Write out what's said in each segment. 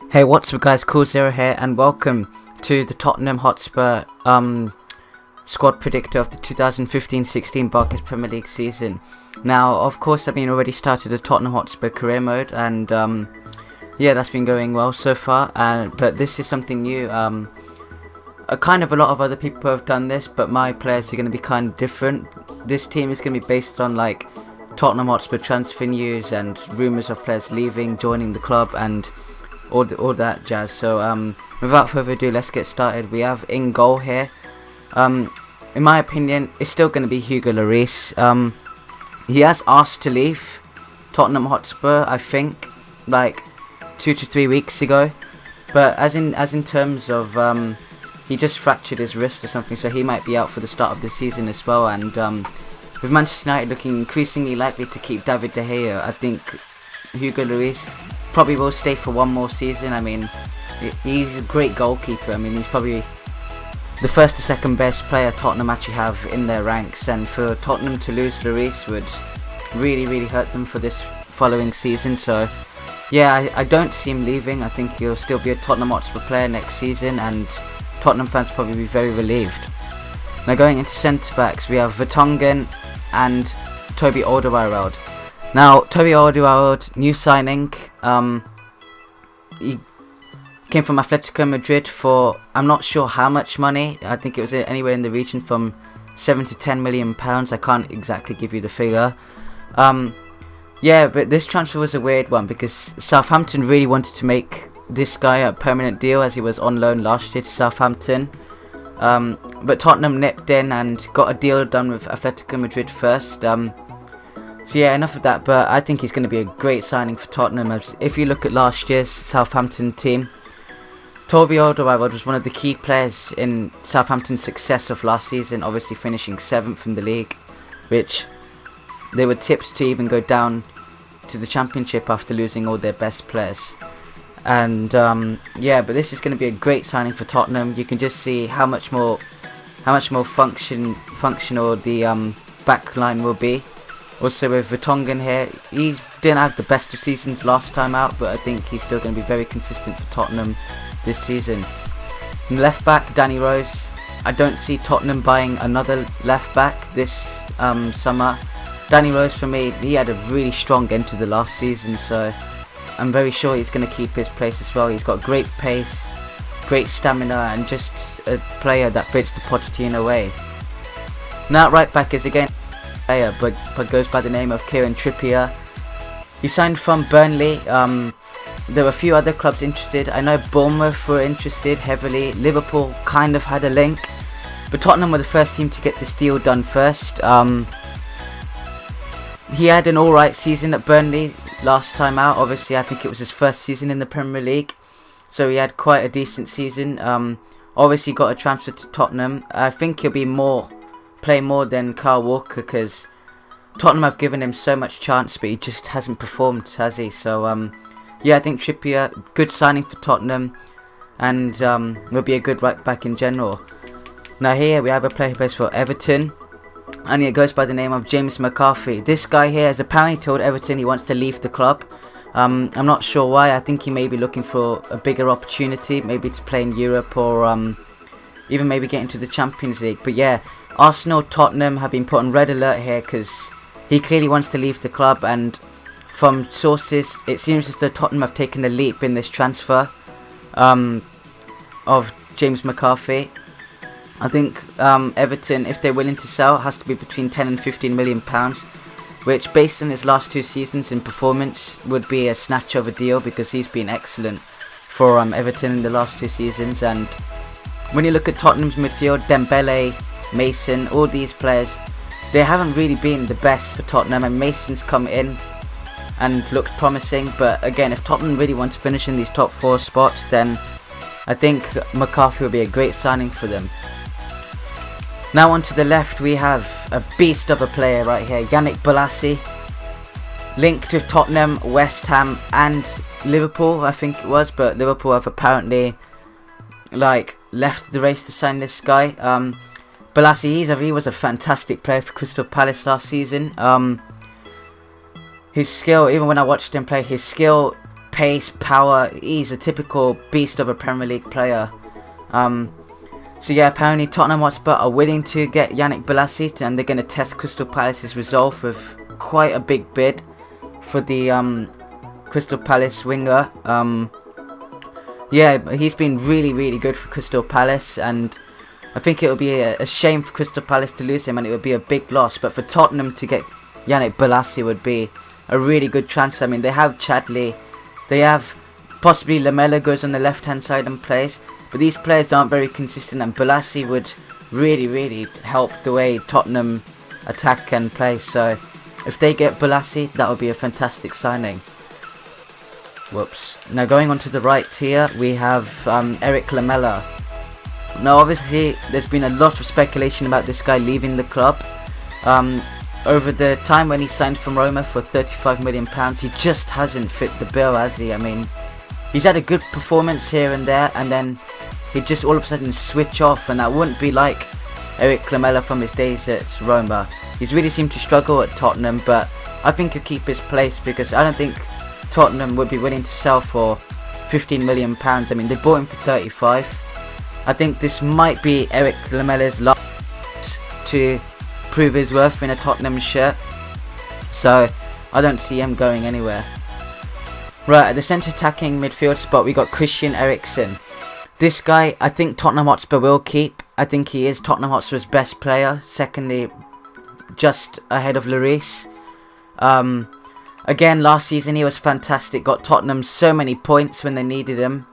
Hey, what's up guys, KoolZero here and welcome to the Tottenham Hotspur squad predictor of the 2015-16 Barclays Premier League season. Now, of course, I've already started the Tottenham Hotspur career mode and yeah, that's been going well so far, but this is something new. Kind of a lot of other people have done this, but my players are going to be kind of different. This team is going to be based on like Tottenham Hotspur transfer news and rumours of players leaving, joining the club and all that jazz. So without further ado, let's get started. We have in goal here, in my opinion, it's still going to be Hugo Lloris. He has asked to leave Tottenham Hotspur, I think, like 2 to 3 weeks ago. But as in terms of he just fractured his wrist or something, so he might be out for the start of the season as well. And with Manchester United looking increasingly likely to keep David De Gea, I think Hugo Lloris probably will stay for one more season. I mean, he's a great goalkeeper. I mean, he's probably the first or second best player Tottenham actually have in their ranks, and for Tottenham to lose Lloris would really hurt them for this following season. So yeah, I don't see him leaving. I think he'll still be a Tottenham Hotspur player next season, and Tottenham fans will probably be very relieved. Now going into centre backs, we have Vertonghen and Toby Alderweireld. Now, Toby Alderweireld, new signing. He came from Atletico Madrid for, I'm not sure how much money. I think it was anywhere in the region from 7 to 10 million pounds. I can't exactly give you the figure. Yeah, but this transfer was a weird one because Southampton really wanted to make this guy a permanent deal, as he was on loan last year to Southampton. But Tottenham nipped in and got a deal done with Atletico Madrid first. So yeah, enough of that, but I think he's going to be a great signing for Tottenham. As if you look at last year's Southampton team, Toby Alderweireld was one of the key players in Southampton's success of last season, obviously finishing 7th in the league, which they were tipped to even go down to the Championship after losing all their best players. And yeah, but this is going to be a great signing for Tottenham. You can just see how much more functional the back line will be. Also with Vertonghen here, he didn't have the best of seasons last time out, but I think he's still going to be very consistent for Tottenham this season. In left back, Danny Rose. I don't see Tottenham buying another left back this summer. Danny Rose, for me, he had a really strong end to the last season, so I'm very sure he's going to keep his place as well. He's got great pace, great stamina, and just a player that fits the Pochettino way. Now right back is again player, but goes by the name of Kieran Trippier. He signed from Burnley. There were a few other clubs interested. I know Bournemouth were interested heavily. Liverpool kind of had a link, but Tottenham were the first team to get this deal done first. He had an alright season at Burnley last time out. Obviously, I think it was his first season in the Premier League, so he had quite a decent season. Obviously got a transfer to Tottenham. I think he'll be play more than Kyle Walker, because Tottenham have given him so much chance, but he just hasn't performed, has he? So yeah, I think Trippier, good signing for Tottenham, and will be a good right back in general. Now here we have a player who plays for Everton, and it goes by the name of James McCarthy. This guy here has apparently told Everton he wants to leave the club. I'm not sure why. I think he may be looking for a bigger opportunity, maybe to play in Europe, or even maybe get into the Champions League. But yeah, Arsenal, Tottenham have been put on red alert here because he clearly wants to leave the club, and from sources it seems as though Tottenham have taken a leap in this transfer of James McCarthy. I think Everton, if they're willing to sell, has to be between 10 and 15 million pounds, which based on his last 2 seasons in performance would be a snatch of a deal, because he's been excellent for Everton in the last 2 seasons. And when you look at Tottenham's midfield, Dembele, Mason, all these players, they haven't really been the best for Tottenham, and Mason's come in and looked promising. But again, if Tottenham really want to finish in these top 4 spots, then I think McCarthy will be a great signing for them. Now on to the left, we have a beast of a player right here, Yannick Bolasie, linked with Tottenham, West Ham and Liverpool, I think it was, but Liverpool have apparently left the race to sign this guy. Bolasie, he was a fantastic player for Crystal Palace last season. His skill, even when I watched him play, his skill, pace, power. He's a typical beast of a Premier League player. So yeah, apparently Tottenham Hotspur are willing to get Yannick Bolasie, and they're going to test Crystal Palace's resolve with quite a big bid for the Crystal Palace winger. Yeah, he's been really good for Crystal Palace, and I think it would be a shame for Crystal Palace to lose him, and it would be a big loss. But for Tottenham to get Yannick Bolasie would be a really good transfer. I mean, they have Chadley, they have possibly Lamela goes on the left hand side and plays, but these players aren't very consistent, and Bolasie would really help the way Tottenham attack and play. So if they get Bolasie, that would be a fantastic signing. Whoops. Now going on to the right here, we have Eric Lamela. Now obviously there's been a lot of speculation about this guy leaving the club. Over the time when he signed from Roma for £35 million, he just hasn't fit the bill, has he? I mean, he's had a good performance here and there, and then he'd just all of a sudden switch off, and that wouldn't be like Eric Lamela from his days at Roma. He's really seemed to struggle at Tottenham, but I think he'll keep his place, because I don't think Tottenham would be willing to sell for £15 million. I mean, they bought him for 35. I think this might be Eric Lamela's last to prove his worth in a Tottenham shirt, so I don't see him going anywhere. Right, at the centre attacking midfield spot, we got Christian Eriksen. This guy, I think Tottenham Hotspur will keep. I think he is Tottenham Hotspur's best player, secondly just ahead of Lloris. Again, last season he was fantastic, got Tottenham so many points when they needed him.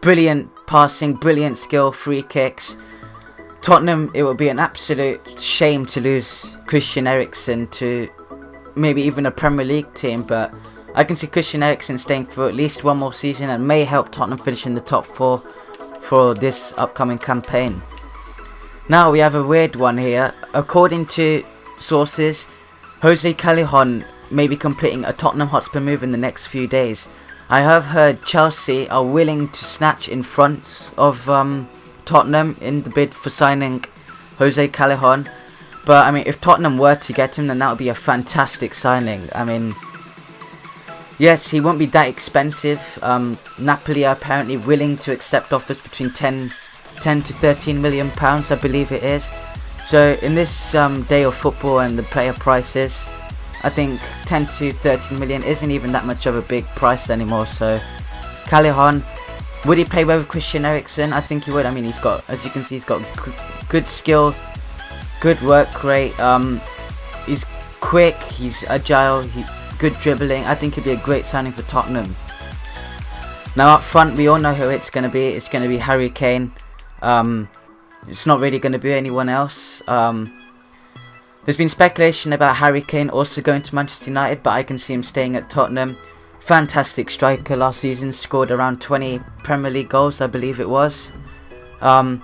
Brilliant passing, brilliant skill, free kicks. Tottenham, it would be an absolute shame to lose Christian Eriksen to maybe even a Premier League team, but I can see Christian Eriksen staying for at least one more season and may help Tottenham finish in the top 4 for this upcoming campaign. Now we have a weird one here. According to sources, Jose Callejon may be completing a Tottenham Hotspur move in the next few days. I have heard Chelsea are willing to snatch in front of Tottenham in the bid for signing Jose Callejon. But I mean, if Tottenham were to get him, then that would be a fantastic signing. I mean, yes, he won't be that expensive. Napoli are apparently willing to accept offers between 10 to 13 million pounds, I believe it is. So in this day of football and the player prices, I think 10 to 13 million isn't even that much of a big price anymore. So Callejon, would he play well with Christian Eriksen? I think he would. I mean, he's got, as you can see, he's got good skill, good work rate. He's quick, he's agile, good dribbling. I think he'd be a great signing for Tottenham. Now up front, we all know who it's going to be. It's going to be Harry Kane. It's not really going to be anyone else. There's been speculation about Harry Kane also going to Manchester United, but I can see him staying at Tottenham. Fantastic striker last season, scored around 20 Premier League goals, I believe it was. Lots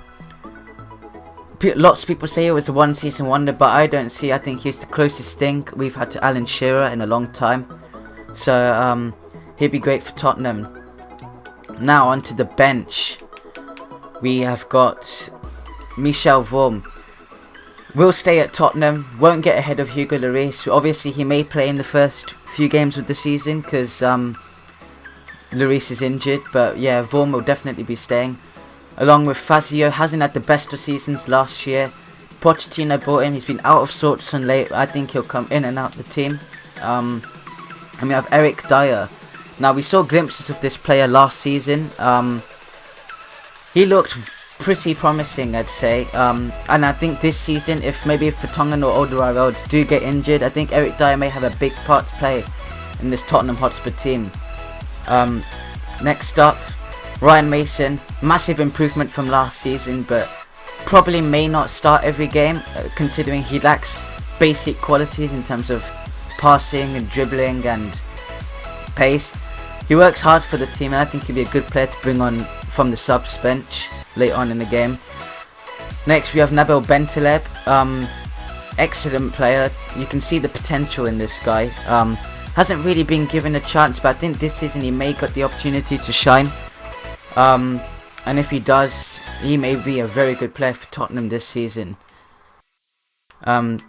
of people say it was a one season wonder, but I don't see. I think he's the closest thing we've had to Alan Shearer in a long time. So he'd be great for Tottenham. Now onto the bench. We have got Michel Vorm. Will stay at Tottenham, won't get ahead of Hugo Lloris. Obviously he may play in the first few games of the season because Lloris is injured, but yeah, Vorm will definitely be staying. Along with Fazio, hasn't had the best of seasons last year. Pochettino bought him, he's been out of sorts and late. I think he'll come in and out the team. And we have Eric Dyer. Now we saw glimpses of this player last season. He looked pretty promising, I'd say, and I think this season, if Vertonghen or Alderweireld do get injured, I think Eric Dyer may have a big part to play in this Tottenham Hotspur team. Next up, Ryan Mason, massive improvement from last season, but probably may not start every game, considering he lacks basic qualities in terms of passing and dribbling and pace. He works hard for the team, and I think he'll be a good player to bring on from the subs bench late on in the game. Next we have Nabil Bentaleb, excellent player. You can see the potential in this guy. Hasn't really been given a chance, but I think this season he may get the opportunity to shine. And if he does, he may be a very good player for Tottenham this season. Then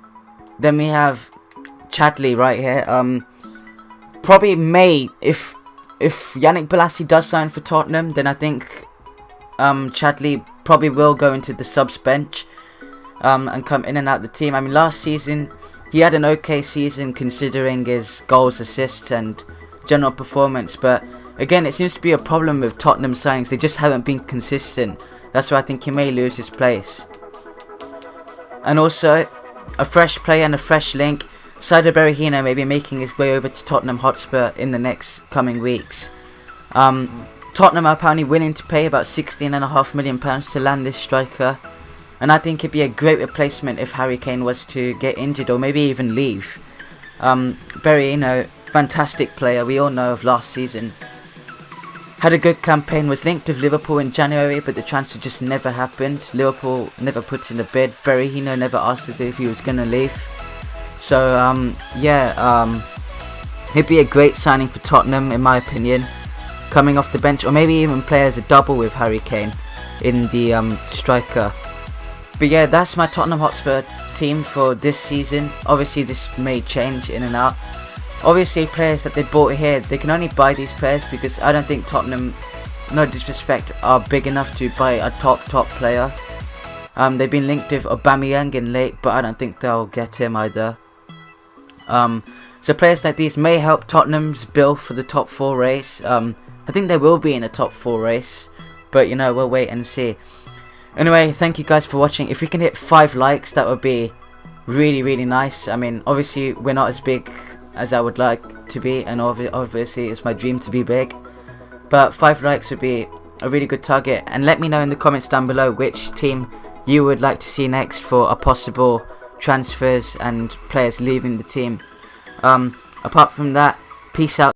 we have Chadley right here. probably may, if Yannick Bolasie does sign for Tottenham, then I think Chadli probably will go into the subs bench and come in and out the team. I mean, last season he had an okay season considering his goals, assists and general performance, but again, it seems to be a problem with Tottenham signings. They just haven't been consistent. That's why I think he may lose his place. And also, a fresh player and a fresh link. Saido Berahino may be making his way over to Tottenham Hotspur in the next coming weeks. Tottenham are apparently willing to pay about £16.5 million to land this striker. And I think it'd be a great replacement if Harry Kane was to get injured or maybe even leave. Berahino, fantastic player, we all know of last season. Had a good campaign, was linked with Liverpool in January, but the transfer just never happened. Liverpool never put in a bid. Berahino never asked if he was going to leave. So, he'd be a great signing for Tottenham, in my opinion. Coming off the bench, or maybe even play as a double with Harry Kane in the striker. But yeah, that's my Tottenham Hotspur team for this season. Obviously, this may change in and out. Obviously, players that they bought here, they can only buy these players because I don't think Tottenham, no disrespect, are big enough to buy a top player. They've been linked with Aubameyang in late, but I don't think they'll get him either. So players like these may help Tottenham's bill for the top 4 race. I think they will be in a top 4 race, but you know, we'll wait and see. Anyway, thank you guys for watching. If we can hit 5 likes, that would be really nice. I mean, obviously we're not as big as I would like to be, and obviously it's my dream to be big, but 5 likes would be a really good target. And let me know in the comments down below which team you would like to see next for a possible transfers and players leaving the team. Apart from that, peace out.